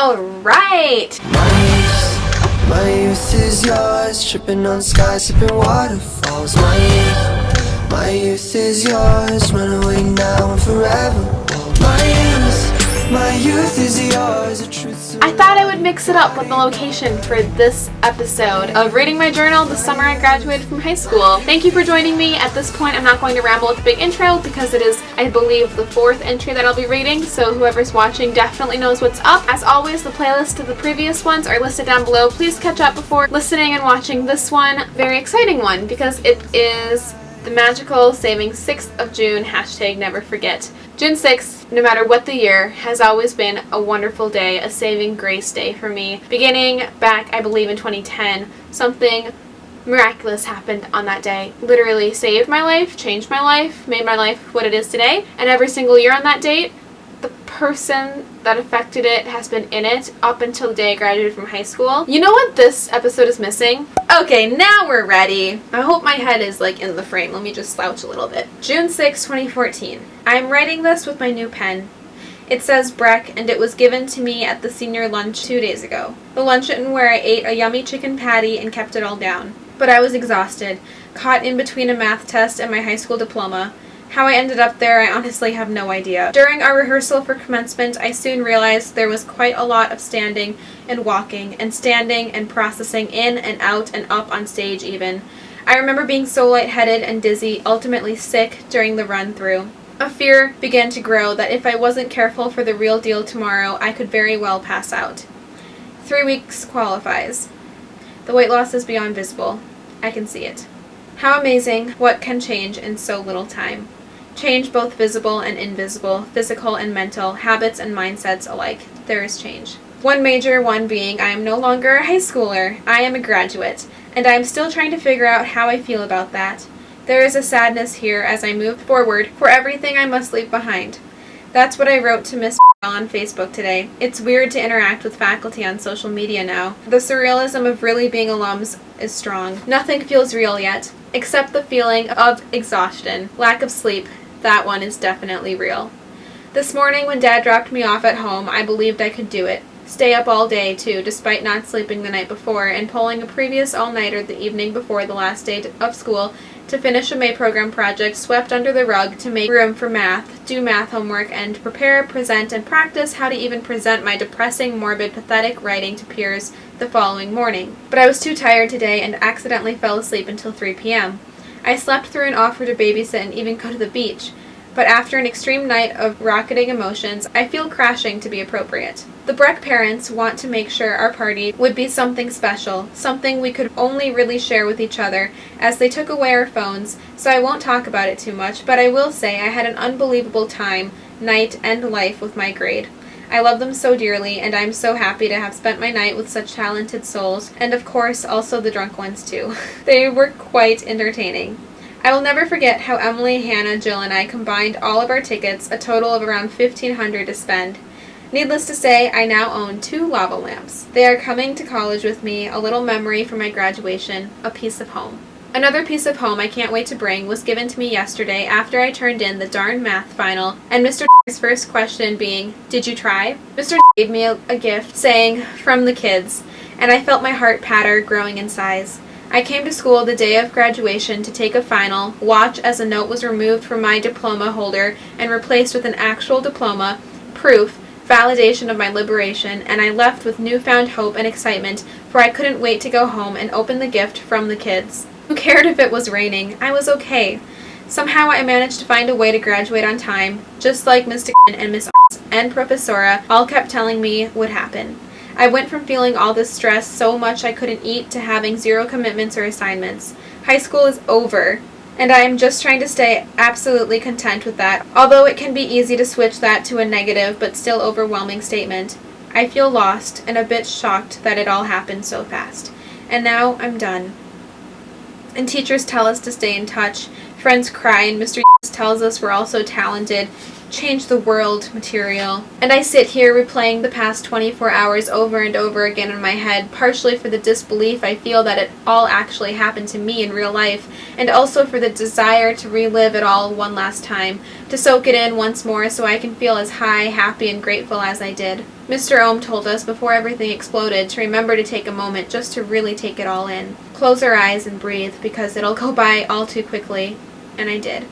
Alright! My youth is yours, tripping on skies, sipping waterfalls. My youth is yours, run away now and forever. My youth is yours, a truth. I thought I would mix it up with the location for this episode of Reading My Journal the summer I graduated from high school. Thank you for joining me. At this point, I'm not going to ramble with a big intro because it is, I believe, the 4th entry that I'll be reading, so whoever's watching definitely knows what's up. As always, the playlist of the previous ones are listed down below. Please catch up before listening and watching this one. Very exciting one because it is the magical saving 6th of June, hashtag never forget. June 6th, no matter what the year, has always been a wonderful day, a saving grace day for me. Beginning back, I believe, in 2010, something miraculous happened on that day. Literally saved my life, changed my life, made my life what it is today. And every single year on that date, the person that affected it has been in it up until the day I graduated from high school. You know what this episode is missing? Okay, now we're ready. I hope my head is like in the frame. Let me just slouch a little bit. June 6, 2014. I'm writing this with my new pen. It says Breck, and it was given to me at the senior lunch 2 days ago. The luncheon where I ate a yummy chicken patty and kept it all down. But I was exhausted, caught in between a math test and my high school diploma. How I ended up there, I honestly have no idea. During our rehearsal for commencement, I soon realized there was quite a lot of standing and walking, and standing and processing in and out and up on stage even. I remember being so lightheaded and dizzy, ultimately sick, during the run-through. A fear began to grow that if I wasn't careful for the real deal tomorrow, I could very well pass out. 3 weeks qualifies. The weight loss is beyond visible. I can see it. How amazing what can change in so little time. Change both visible and invisible, physical and mental, habits and mindsets alike. There is change. One major one being I am no longer a high schooler. I am a graduate, and I am still trying to figure out how I feel about that. There is a sadness here as I move forward for everything I must leave behind. That's what I wrote to Miss on Facebook today. It's weird to interact with faculty on social media now. The surrealism of really being alums is strong. Nothing feels real yet, except the feeling of exhaustion, lack of sleep. That one is definitely real. This morning when Dad dropped me off at home, I believed I could do it. Stay up all day, too, despite not sleeping the night before and pulling a previous all-nighter the evening before the last day of school to finish a May program project swept under the rug to make room for math, do math homework, and prepare, present, and practice how to even present my depressing, morbid, pathetic writing to peers the following morning. But I was too tired today and accidentally fell asleep until 3 p.m. I slept through an offer to babysit and even go to the beach. But after an extreme night of rocketing emotions, I feel crashing to be appropriate. The Breck parents want to make sure our party would be something special, something we could only really share with each other, as they took away our phones, so I won't talk about it too much, but I will say I had an unbelievable time, night, and life with my grade. I love them so dearly, and I'm so happy to have spent my night with such talented souls, and of course also the drunk ones too. They were quite entertaining. I will never forget how Emily, Hannah, Jill, and I combined all of our tickets, a total of around $1,500 to spend. Needless to say, I now own 2 lava lamps. They are coming to college with me, a little memory from my graduation, a piece of home. Another piece of home I can't wait to bring was given to me yesterday after I turned in the darn math final, and Mr. D's first question being, "Did you try?" Mr. gave me a gift saying, "From the kids," and I felt my heart patter growing in size. I came to school the day of graduation to take a final, watch as a note was removed from my diploma holder and replaced with an actual diploma, proof, validation of my liberation, and I left with newfound hope and excitement, for I couldn't wait to go home and open the gift from the kids. Who cared if it was raining? I was okay. Somehow I managed to find a way to graduate on time, just like Mr. and Miss and Professora all kept telling me would happen. I went from feeling all this stress so much I couldn't eat to having 0 commitments or assignments. High school is over, and I am just trying to stay absolutely content with that, although it can be easy to switch that to a negative but still overwhelming statement. I feel lost and a bit shocked that it all happened so fast. And now I'm done. And teachers tell us to stay in touch, friends cry, and Mr. tells us we're all so talented, change the world material. And I sit here replaying the past 24 hours over and over again in my head, partially for the disbelief I feel that it all actually happened to me in real life, and also for the desire to relive it all one last time, to soak it in once more so I can feel as high, happy, and grateful as I did. Mr. Ohm told us before everything exploded to remember to take a moment just to really take it all in. Close our eyes and breathe, because it'll go by all too quickly. And I did.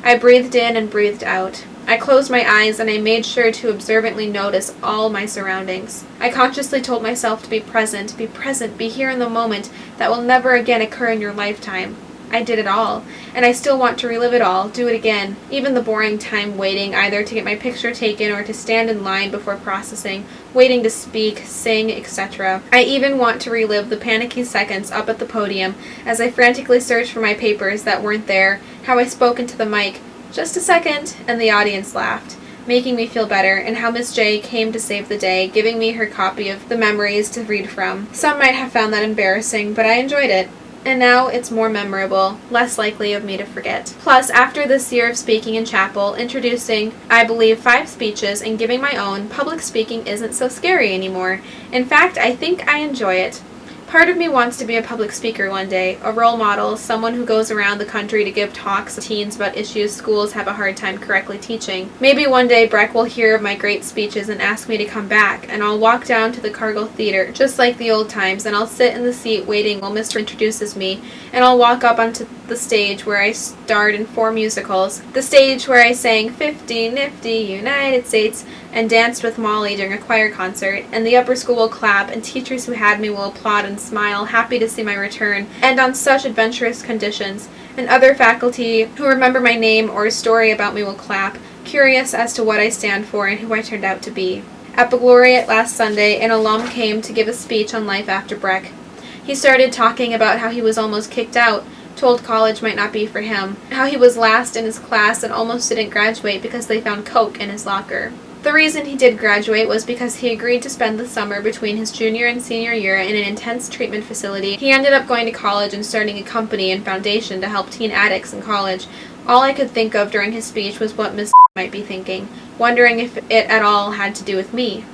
I breathed in and breathed out. I closed my eyes and I made sure to observantly notice all my surroundings. I consciously told myself to be present, be here in the moment that will never again occur in your lifetime. I did it all, and I still want to relive it all, do it again, even the boring time waiting either to get my picture taken or to stand in line before processing, waiting to speak, sing, etc. I even want to relive the panicky seconds up at the podium as I frantically searched for my papers that weren't there, how I spoke into the mic, "Just a second," and the audience laughed, making me feel better, and how Miss J came to save the day, giving me her copy of the memories to read from. Some might have found that embarrassing, but I enjoyed it. And now it's more memorable, less likely of me to forget. Plus, after this year of speaking in chapel, introducing, I believe, 5 speeches, and giving my own, public speaking isn't so scary anymore. In fact, I think I enjoy it. Part of me wants to be a public speaker one day, a role model, someone who goes around the country to give talks to teens about issues schools have a hard time correctly teaching. Maybe one day Breck will hear of my great speeches and ask me to come back, and I'll walk down to the Cargill Theater, just like the old times, and I'll sit in the seat waiting while Mr. introduces me, and I'll walk up onto the stage where I starred in 4 musicals, the stage where I sang 50 Nifty United States, and danced with Molly during a choir concert, and the upper school will clap, and teachers who had me will applaud and smile, happy to see my return, and on such adventurous conditions, and other faculty who remember my name or a story about me will clap, curious as to what I stand for and who I turned out to be. At Baccalaureate last Sunday, an alum came to give a speech on life after Breck. He started talking about how he was almost kicked out, told college might not be for him, how he was last in his class and almost didn't graduate because they found coke in his locker. The reason he did graduate was because he agreed to spend the summer between his junior and senior year in an intense treatment facility. He ended up going to college and starting a company and foundation to help teen addicts in college. All I could think of during his speech was what Miss might be thinking, wondering if it at all had to do with me.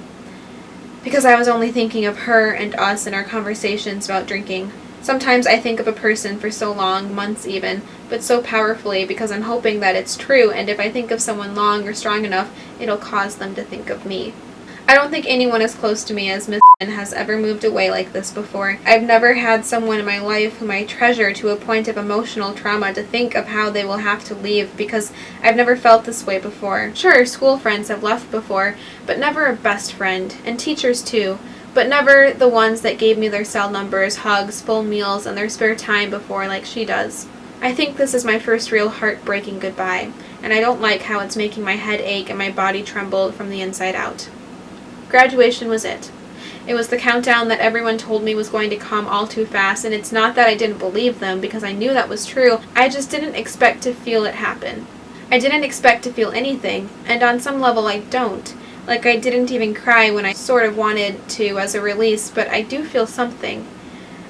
Because I was only thinking of her and us in our conversations about drinking. Sometimes I think of a person for so long, months even, but so powerfully because I'm hoping that it's true, and if I think of someone long or strong enough, it'll cause them to think of me. I don't think anyone as close to me as Miss has ever moved away like this before. I've never had someone in my life whom I treasure to a point of emotional trauma to think of how they will have to leave, because I've never felt this way before. Sure, school friends have left before, but never a best friend, and teachers too. But never the ones that gave me their cell numbers, hugs, full meals, and their spare time before like she does. I think this is my first real heartbreaking goodbye, and I don't like how it's making my head ache and my body tremble from the inside out. Graduation was it. It was the countdown that everyone told me was going to come all too fast, and it's not that I didn't believe them, because I knew that was true, I just didn't expect to feel it happen. I didn't expect to feel anything, and on some level I don't. Like, I didn't even cry when I sort of wanted to as a release, but I do feel something.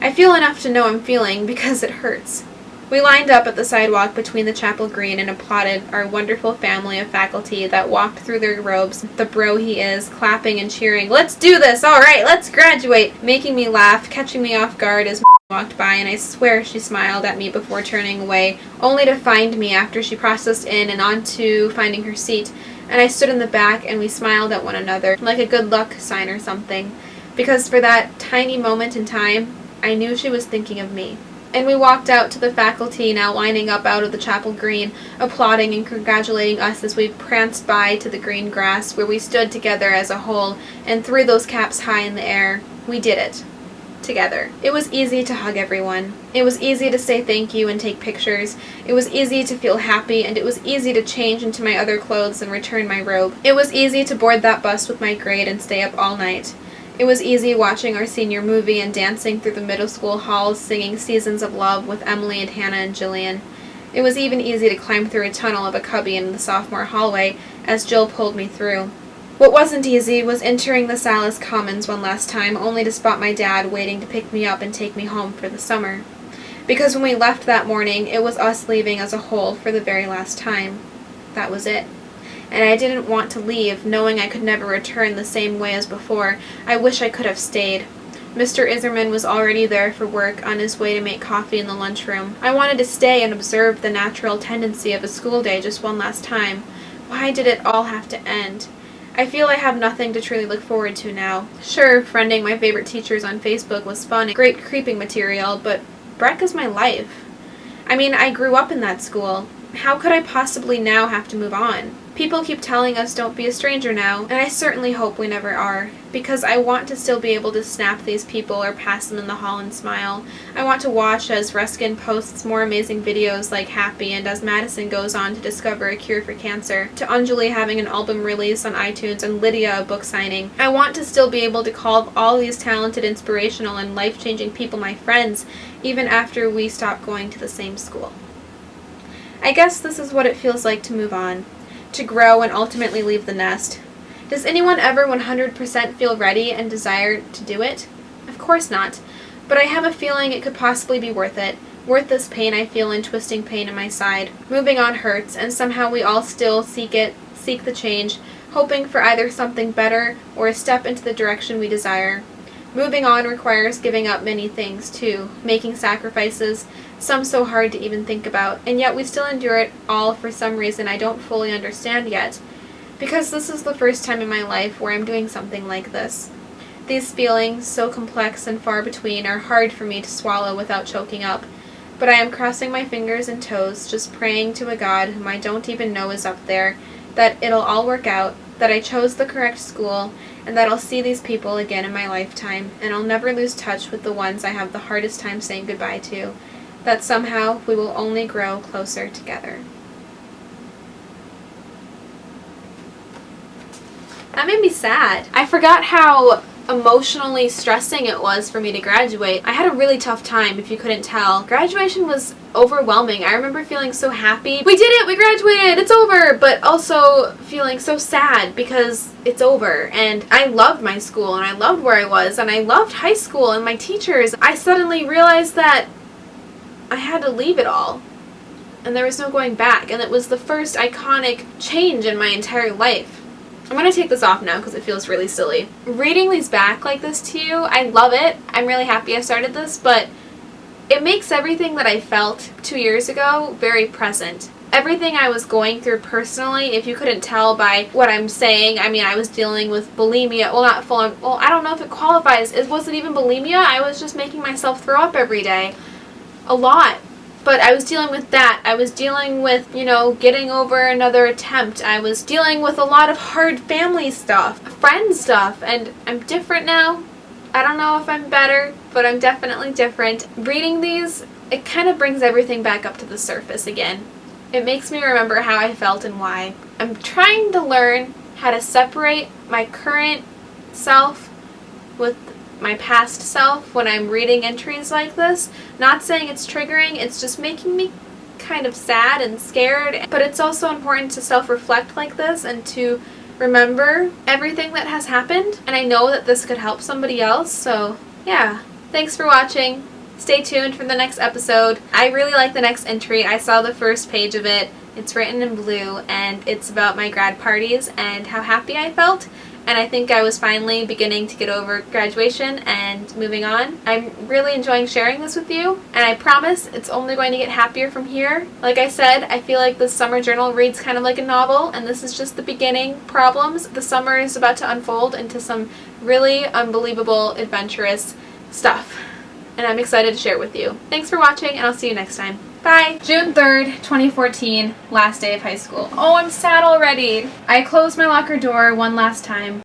I feel enough to know I'm feeling because it hurts. We lined up at the sidewalk between the chapel green and applauded our wonderful family of faculty that walked through their robes, the bro he is, clapping and cheering, "Let's do this! All right, let's graduate!" making me laugh, catching me off guard as walked by, and I swear she smiled at me before turning away, only to find me after she processed in and on to finding her seat. And I stood in the back and we smiled at one another, like a good luck sign or something, because for that tiny moment in time, I knew she was thinking of me. And we walked out to the faculty now lining up out of the chapel green, applauding and congratulating us as we pranced by to the green grass where we stood together as a whole and threw those caps high in the air. We did it. Together. It was easy to hug everyone. It was easy to say thank you and take pictures. It was easy to feel happy, and it was easy to change into my other clothes and return my robe. It was easy to board that bus with my grade and stay up all night. It was easy watching our senior movie and dancing through the middle school halls singing Seasons of Love with Emily and Hannah and Jillian. It was even easy to climb through a tunnel of a cubby in the sophomore hallway as Jill pulled me through. What wasn't easy was entering the Salis Commons one last time, only to spot my dad waiting to pick me up and take me home for the summer. Because when we left that morning, it was us leaving as a whole for the very last time. That was it. and I didn't want to leave, knowing I could never return the same way as before. I wish I could have stayed. Mr. Iserman was already there for work, on his way to make coffee in the lunchroom. I wanted to stay and observe the natural tendency of a school day just one last time. Why did it all have to end? I feel I have nothing to truly look forward to now. Sure, friending my favorite teachers on Facebook was fun and great creeping material, but Breck is my life. I mean, I grew up in that school. How could I possibly now have to move on? People keep telling us don't be a stranger now, and I certainly hope we never are, because I want to still be able to snap these people or pass them in the hall and smile. I want to watch as Ruskin posts more amazing videos like Happy, and as Madison goes on to discover a cure for cancer, to Anjali having an album release on iTunes and Lydia a book signing. I want to still be able to call all these talented, inspirational, and life-changing people my friends, even after we stop going to the same school. I guess this is what it feels like to move on, to grow and ultimately leave the nest. Does anyone ever 100% feel ready and desire to do it? Of course not, but I have a feeling it could possibly be worth it, worth this pain I feel and twisting pain in my side. Moving on hurts, and somehow we all still seek the change, hoping for either something better or a step into the direction we desire. Moving on requires giving up many things too, making sacrifices, some so hard to even think about, and yet we still endure it all for some reason I don't fully understand yet. Because this is the first time in my life where I'm doing something like this. These feelings, so complex and far between, are hard for me to swallow without choking up, but I am crossing my fingers and toes, just praying to a God whom I don't even know is up there, that it'll all work out, that I chose the correct school, and that I'll see these people again in my lifetime, and I'll never lose touch with the ones I have the hardest time saying goodbye to, that somehow we will only grow closer together. That made me sad. I forgot how emotionally stressing it was for me to graduate. I had a really tough time, if you couldn't tell. Graduation was overwhelming. I remember feeling so happy. We did it! We graduated! It's over! But also feeling so sad because it's over. And I loved my school, and I loved where I was, and I loved high school and my teachers. I suddenly realized that I had to leave it all. And there was no going back. And it was the first iconic change in my entire life. I'm going to take this off now because it feels really silly. Reading these back like this to you, I love it. I'm really happy I started this, but it makes everything that I felt 2 years ago very present. Everything I was going through personally, if you couldn't tell by what I'm saying, I mean, I was dealing with bulimia. Well, not full on, well, I don't know if it qualifies. Was it even bulimia? I was just making myself throw up every day. A lot. But I was dealing with that. I was dealing with, getting over another attempt. I was dealing with a lot of hard family stuff, friend stuff, and I'm different now. I don't know if I'm better, but I'm definitely different. Reading these, it kind of brings everything back up to the surface again. It makes me remember how I felt and why. I'm trying to learn how to separate my current self with my past self when I'm reading entries like this. Not saying it's triggering, it's just making me kind of sad and scared. But it's also important to self-reflect like this and to remember everything that has happened. And I know that this could help somebody else, so yeah. Thanks for watching. Stay tuned for the next episode. I really like the next entry. I saw the first page of it. It's written in blue, and it's about my grad parties and how happy I felt. And I think I was finally beginning to get over graduation and moving on. I'm really enjoying sharing this with you, and I promise it's only going to get happier from here. Like I said, I feel like this summer journal reads kind of like a novel, and this is just the beginning problems. The summer is about to unfold into some really unbelievable, adventurous stuff, and I'm excited to share it with you. Thanks for watching, and I'll see you next time. Bye! June 3rd, 2014, last day of high school. Oh, I'm sad already. I closed my locker door one last time.